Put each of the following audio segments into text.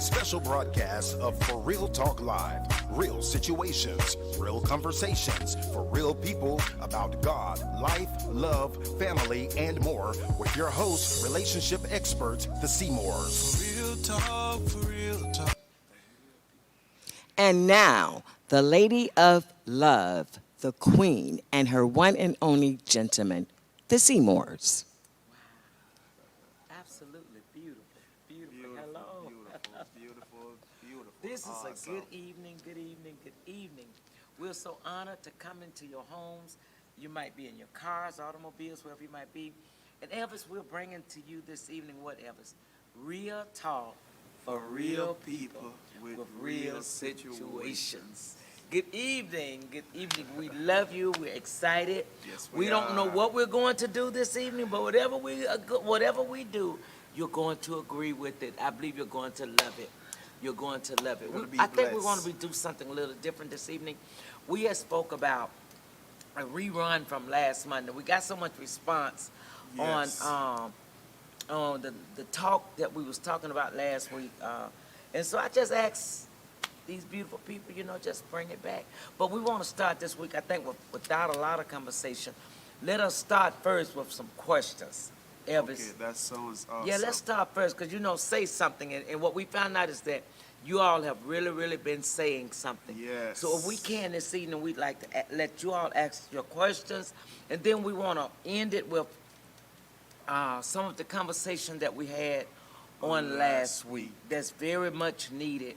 Special broadcast of For Real Talk Live. Real situations, real conversations for real people about God, life, love, family, and more with your hosts, relationship experts, the Seymours. For real talk, for real talk. And now, the Lady of Love, the Queen, and her one and only gentleman, the Seymours. Absolutely beautiful, beautiful. Hello. Beautiful. This is Awesome. a good evening, good evening, good evening. We're so honored to come into your homes. You might be in your cars, automobiles, wherever you might be. And Elvis, we're bringing to you this evening what, Elvis? Real talk for real people with real situations. Good evening, good evening. We love you. We're excited. Yes, We don't know what we're going to do this evening, but whatever we do, you're going to agree with it. I believe you're going to love it. You're going to love it. Gonna be I think we're going blessed. to do something a little different this evening. We had spoke about a rerun from last Monday. We got so much response Yes. on the talk that we was talking about last week, and so I just asked these beautiful people, just bring it back. But we want to start this week, I think, without a lot of conversation. Let us start first with some questions. Elvis. Okay, that sounds awesome. Yeah, let's start first, because, say something. And what we found out is that you all have really, really been saying something. Yes. So if we can this evening, we'd like to let you all ask your questions. And then we want to end it with some of the conversation that we had on last week. That's very much needed.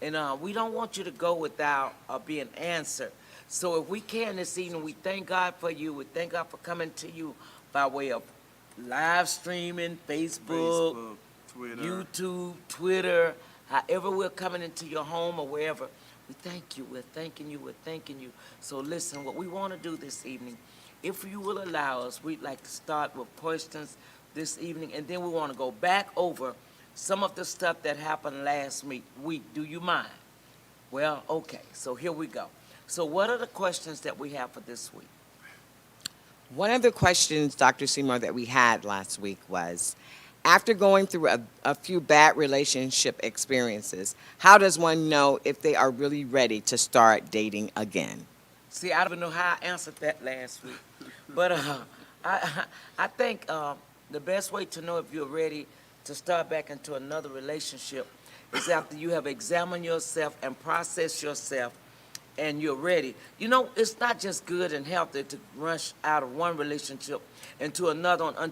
And we don't want you to go without being answered. So if we can this evening, we thank God for you. We thank God for coming to you by way of live streaming, Facebook, Twitter. YouTube, Twitter, however we're coming into your home or wherever. We thank you. We're thanking you. We're thanking you. So listen, what we want to do this evening, if you will allow us, we'd like to start with questions this evening, and then we want to go back over some of the stuff that happened last week. Do you mind? Well, okay, so here we go. So what are the questions that we have for this week? One of the questions, Dr. Seymour, that we had last week was, after going through a few bad relationship experiences, how does one know if they are really ready to start dating again? See, I don't even know how I answered that last week. But I think the best way to know if you're ready to start back into another relationship is after you have examined yourself and processed yourself and you're ready. It's not just good and healthy to rush out of one relationship into another one until